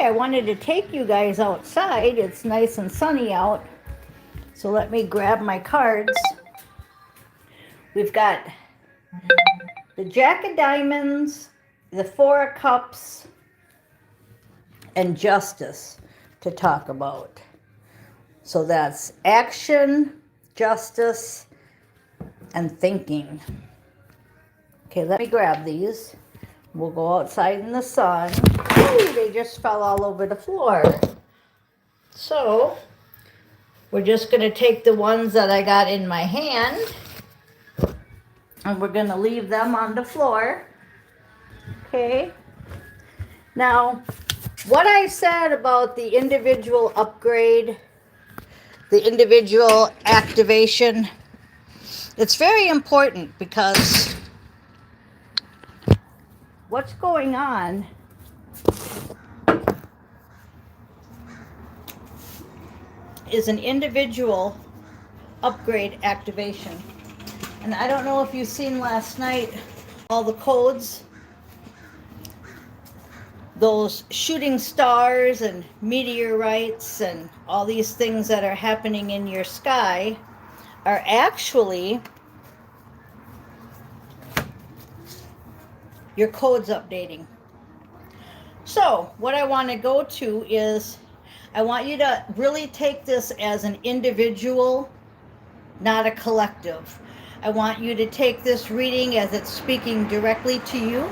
I wanted to take you guys outside. It's nice and sunny out. So let me grab my cards. We've got the Jack of Diamonds, the Four of Cups, and Justice to talk about. So that's action, justice, and thinking. Okay, let me grab these. We'll go outside in the sun. Ooh, they just fell all over the floor. So we're just going to take the ones that I got in my hand and we're going to leave them on the floor. Okay. Now, what I said about the individual upgrade, the individual activation, it's very important because what's going on is an individual upgrade activation. And I don't know if you've seen last night all the codes, those shooting stars and meteorites and all these things that are happening in your sky are actually your codes updating. So what I want to go to is I want you to really take this as an individual, not a collective. I want you to take this reading as it's speaking directly to you.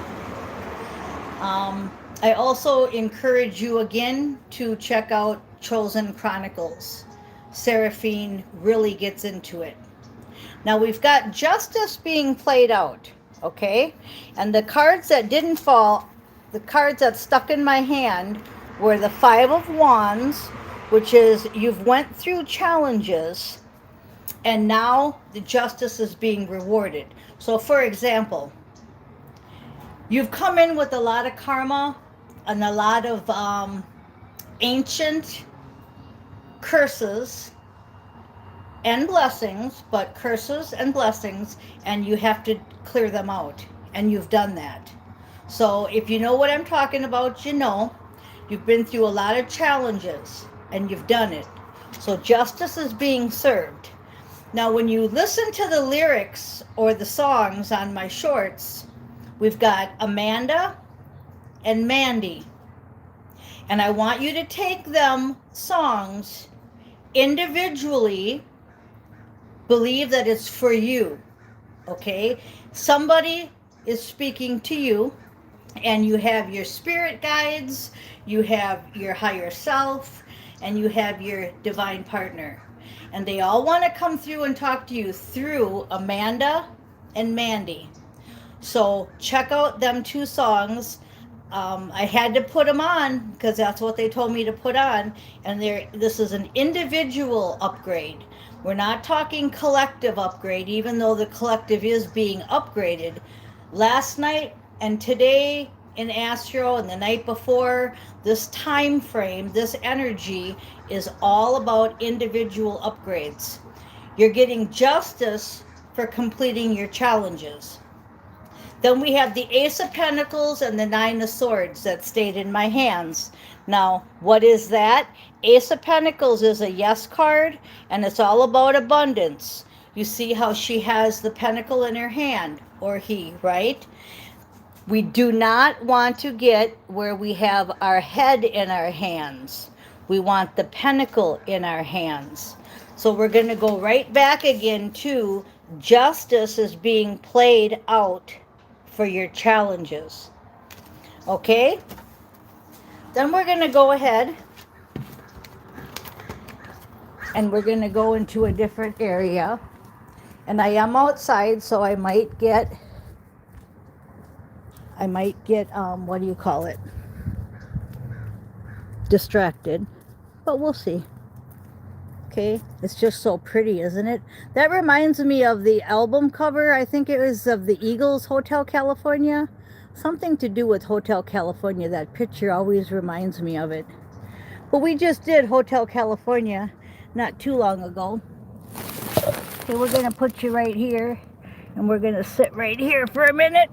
I also encourage you again to check out Chosen Chronicles. Seraphine really gets into it. Now we've got justice being played out, okay? And the cards that didn't fall, the cards that stuck in my hand were the Five of Wands, which is you've went through challenges and now the justice is being rewarded. So for example, you've come in with a lot of karma and a lot of ancient curses and blessings, but curses and blessings, and you have to clear them out, and you've done that. So if you know what I'm talking about, you know you've been through a lot of challenges and you've done it. So justice is being served. Now when you listen to the lyrics or the songs on my shorts, we've got Amanda and Mandy. And I want you to take them songs individually, believe that it's for you, okay? Somebody is speaking to you, and you have your spirit guides, you have your higher self, and you have your divine partner. And they all want to come through and talk to you through Amanda and Mandy. So check out them two songs. I had to put them on because that's what they told me to put on. And this is an individual upgrade. We're not talking collective upgrade, even though the collective is being upgraded. Last night and today in Astro and the night before, this time frame, this energy is all about individual upgrades. You're getting justice for completing your challenges. Then we have the Ace of Pentacles and the Nine of Swords that stayed in my hands. Now, what is that? Ace of Pentacles is a yes card, and it's all about abundance. You see how she has the pentacle in her hand, or he, right? We do not want to get where we have our head in our hands. We want the pentacle in our hands. So we're going to go right back again to justice is being played out for your challenges. Okay? Then we're going to go ahead and we're going to go into a different area. And I am outside, so I might get what do you call it? Distracted. But we'll see. Okay, it's just so pretty, isn't it? That reminds me of the album cover. I think it was of the Eagles, Hotel California. Something to do with Hotel California. That picture always reminds me of it. But we just did Hotel California not too long ago. Okay, we're going to put you right here. And we're going to sit right here for a minute.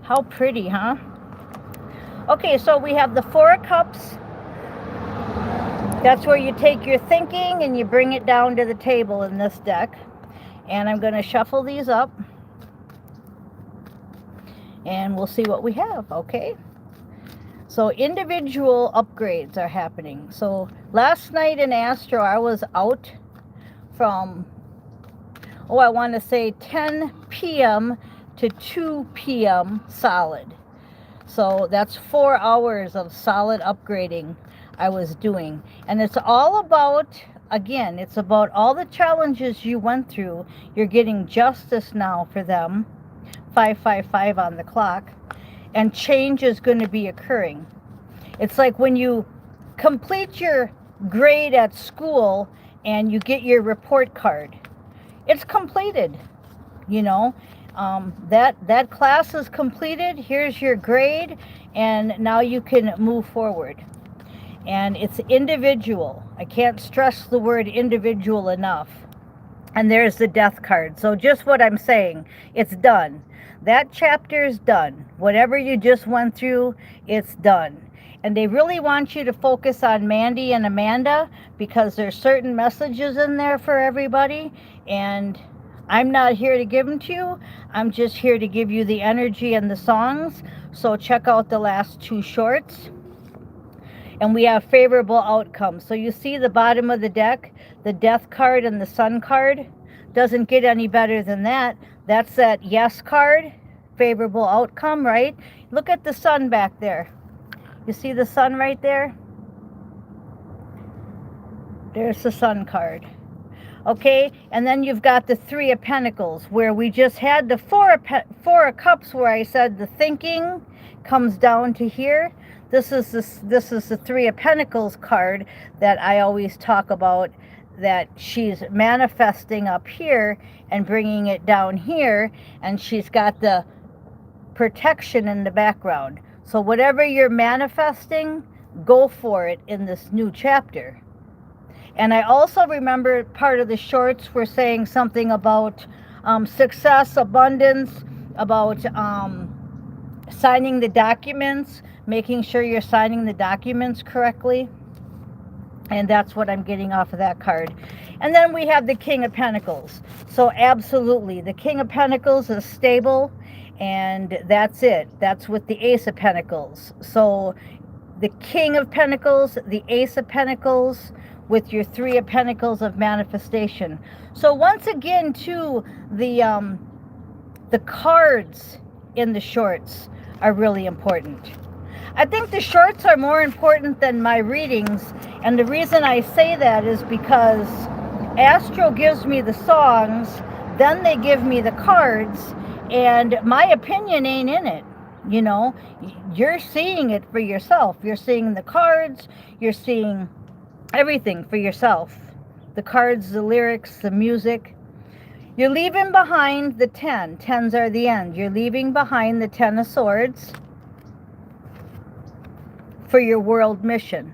How pretty, huh? Okay, so we have the Four of Cups. That's where you take your thinking and you bring it down to the table in this deck. And I'm going to shuffle these up. And we'll see what we have, okay? So individual upgrades are happening. So last night in Astro, I was out from, I want to say 10 p.m. to 2 p.m. solid. So that's 4 hours of solid upgrading I was doing. And it's all about, again, it's about all the challenges you went through. You're getting justice now for them. 555 on the clock. And change is going to be occurring. It's like when you complete your grade at school and you get your report card. It's completed, you know. That class is completed. Here's your grade, and now you can move forward. And it's individual. I can't stress the word individual enough. And there's the death card. So just what I'm saying, it's done. That chapter is done. Whatever you just went through, it's done. And they really want you to focus on Mandy and Amanda because there's certain messages in there for everybody. And I'm not here to give them to you. I'm just here to give you the energy and the songs. So check out the last 2 shorts. And we have favorable outcomes. So you see the bottom of the deck, the death card and the sun card. Doesn't get any better than that. That's that yes card, favorable outcome, right? Look at the sun back there. You see the sun right there? There's the sun card. Okay, and then you've got the 3 of Pentacles, where we just had the 4 of Cups, where I said the thinking comes down to here. This is the 3 of Pentacles card that I always talk about, that she's manifesting up here and bringing it down here, and she's got the protection in the background. So whatever you're manifesting, go for it in this new chapter. And I also remember part of the shorts were saying something about success, abundance, about signing the documents, making sure you're signing the documents correctly. And that's what I'm getting off of that card. And then we have the King of Pentacles. So absolutely, the King of Pentacles is stable, and that's it. That's with the Ace of Pentacles. So the King of Pentacles, the Ace of Pentacles, with your 3 of Pentacles of manifestation. So once again, too, the cards in the shorts are really important. I think the shorts are more important than my readings, and the reason I say that is because Astro gives me the songs, then they give me the cards, and my opinion ain't in it. You know, you're seeing it for yourself. You're seeing the cards, you're seeing everything for yourself. The cards, the lyrics, the music. You're leaving behind the 10. 10s are the end. You're leaving behind the 10 of Swords for your world mission.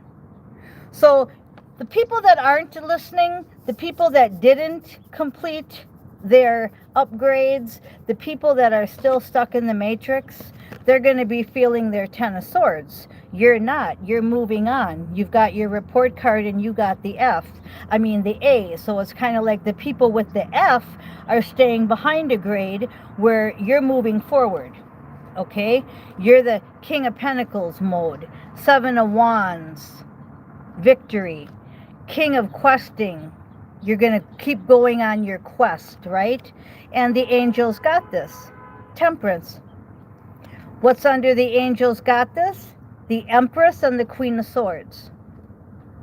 So the people that aren't listening, the people that didn't complete their upgrades, the people that are still stuck in the matrix, they're going to be feeling their 10 of Swords. You're not. You're moving on. You've got your report card and you got the the A. So it's kind of like the people with the F are staying behind a grade where you're moving forward. Okay? You're the King of Pentacles mode. 7 of Wands. Victory. King of Questing. You're going to keep going on your quest, right? And the angels got this. Temperance. What's under the angels got this? The Empress and the Queen of Swords.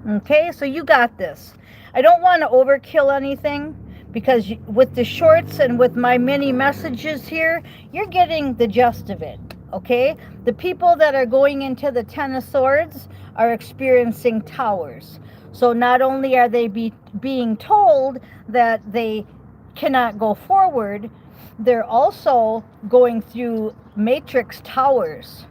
Okay, so you got this. I don't want to overkill anything, because with the shorts and with my mini messages here, you're getting the gist of it. Okay, the people that are going into the 10 of Swords are experiencing towers. So not only are they being told that they cannot go forward, they're also going through matrix towers.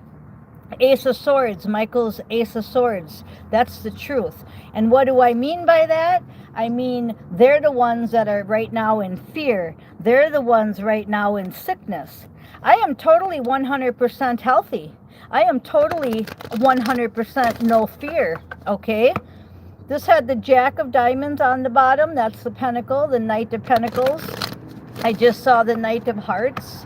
Ace of Swords, Michael's Ace of Swords. That's the truth. And what do I mean by that? I mean, they're the ones that are right now in fear. They're the ones right now in sickness. I am totally 100% healthy. I am totally 100% no fear, okay? This had the Jack of Diamonds on the bottom. That's the Pentacle, the Knight of Pentacles. I just saw the Knight of Hearts.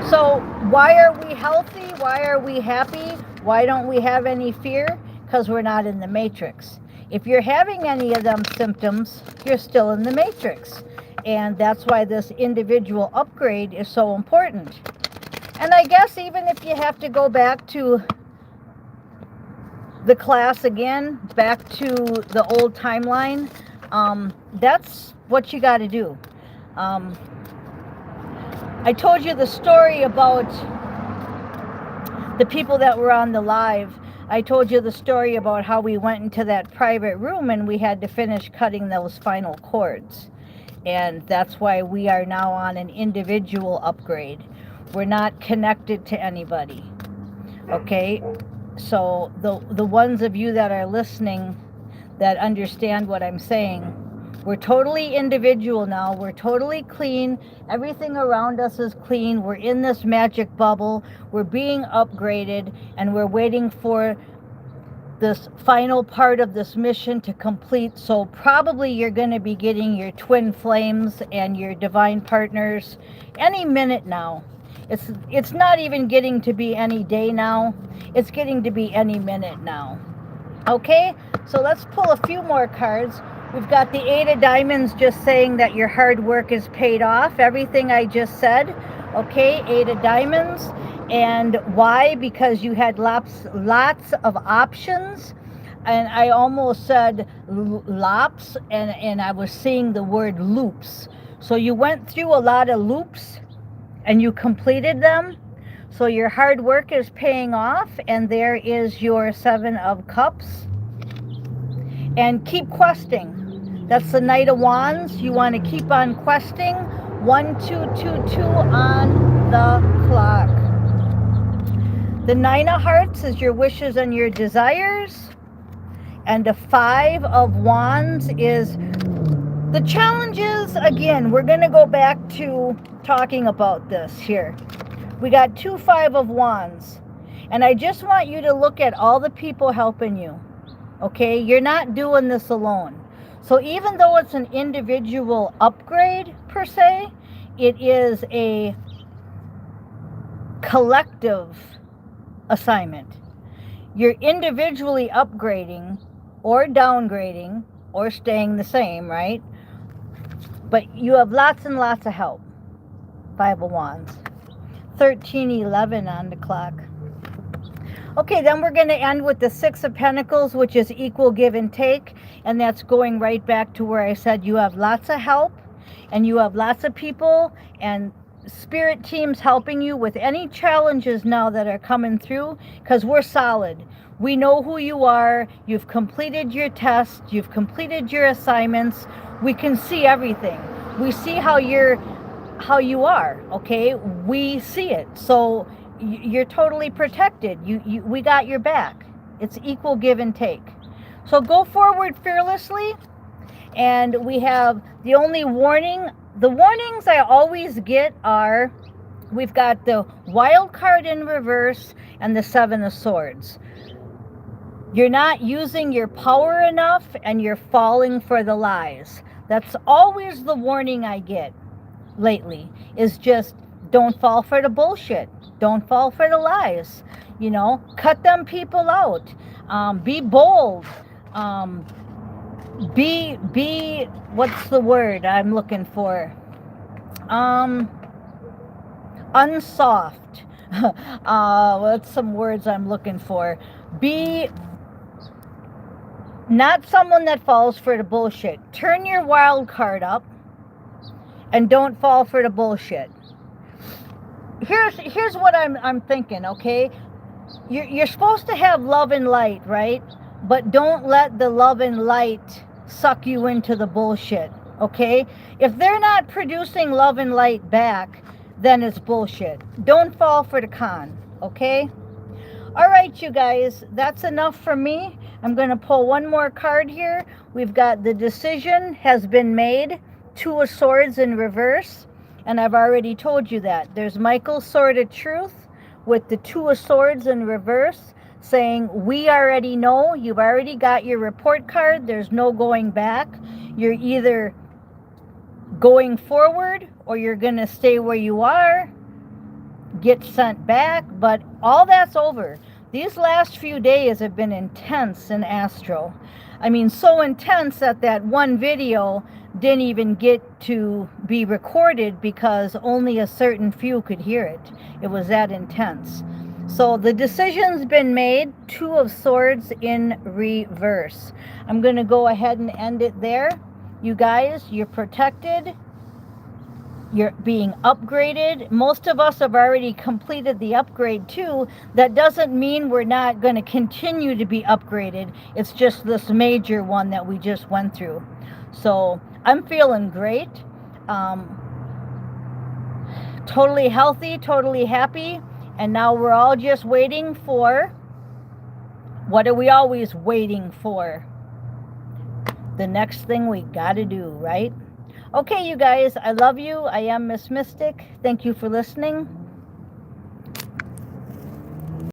So why are we healthy? Why are we happy? Why don't we have any fear? Because we're not in the matrix. If you're having any of them symptoms, you're still in the matrix. And that's why this individual upgrade is so important. And I guess even if you have to go back to the class again, back to the old timeline, that's what you got to do. I told you the story about the people that were on the live. I told you the story about how we went into that private room and we had to finish cutting those final cords. And that's why we are now on an individual upgrade. We're not connected to anybody. Okay? So the ones of you that are listening that understand what I'm saying, we're totally individual now. We're totally clean. Everything around us is clean. We're in this magic bubble. We're being upgraded, and we're waiting for this final part of this mission to complete. So probably you're going to be getting your twin flames and your divine partners any minute now. It's not even getting to be any day now. It's getting to be any minute now. Okay, so let's pull a few more cards. We've got the Eight of Diamonds just saying that your hard work is paid off. Everything I just said. Okay, Eight of Diamonds. And why? Because you had lots of options. And I almost said lops, and I was seeing the word loops. So you went through a lot of loops and you completed them. So your hard work is paying off, and there is your Seven of Cups. And keep questing. That's the Knight of Wands. You want to keep on questing. 1222 on the clock. The Nine of Hearts is your wishes and your desires. And the Five of Wands is the challenges. Again, we're going to go back to talking about this here. We got two Five of Wands. And I just want you to look at all the people helping you. Okay? You're not doing this alone. So even though it's an individual upgrade, per se, it is a collective assignment. You're individually upgrading or downgrading or staying the same, right? But you have lots and lots of help. Five of Wands. 13:11 on the clock. Okay, then we're going to end with the Six of Pentacles, which is equal give and take. And that's going right back to where I said you have lots of help and you have lots of people and spirit teams helping you with any challenges now that are coming through, because we're solid. We know who you are. You've completed your test. You've completed your assignments. We can see everything. We see how you are, okay? We see it. So you're totally protected. We got your back. It's equal give and take. So go forward fearlessly. And we have the only warning. The warnings I always get are, we've got the Wild card in reverse and the Seven of Swords. You're not using your power enough and you're falling for the lies. That's always the warning I get lately, is just don't fall for the bullshit. Don't fall for the lies. You know, cut them people out. Be bold. Be what's the word I'm looking for? Unsoft. What's some words I'm looking for? Be not someone that falls for the bullshit. Turn your wild card up and don't fall for the bullshit. Here's what I'm thinking, okay? You're supposed to have love and light, right? But don't let the love and light suck you into the bullshit, okay? If they're not producing love and light back, then it's bullshit. Don't fall for the con, okay? All right, you guys, that's enough for me. I'm going to pull one more card here. We've got the decision has been made. Two of Swords in reverse. And I've already told you that. There's Michael's Sword of Truth, with the Two of Swords in reverse, saying, we already know, you've already got your report card, there's no going back. You're either going forward or you're going to stay where you are, get sent back, but all that's over. These last few days have been intense in astro. I mean, so intense that that one video didn't even get to be recorded because only a certain few could hear it. It was that intense. So the decision's been made. Two of Swords in reverse. I'm going to go ahead and end it there. You guys, you're protected. You're being upgraded. Most of us have already completed the upgrade too. That doesn't mean we're not going to continue to be upgraded. It's just this major one that we just went through. So I'm feeling great. Totally healthy, totally happy. And now we're all just waiting for, what are we always waiting for? The next thing we got to do, right? Okay, you guys, I love you. I am Miss Mystic. Thank you for listening.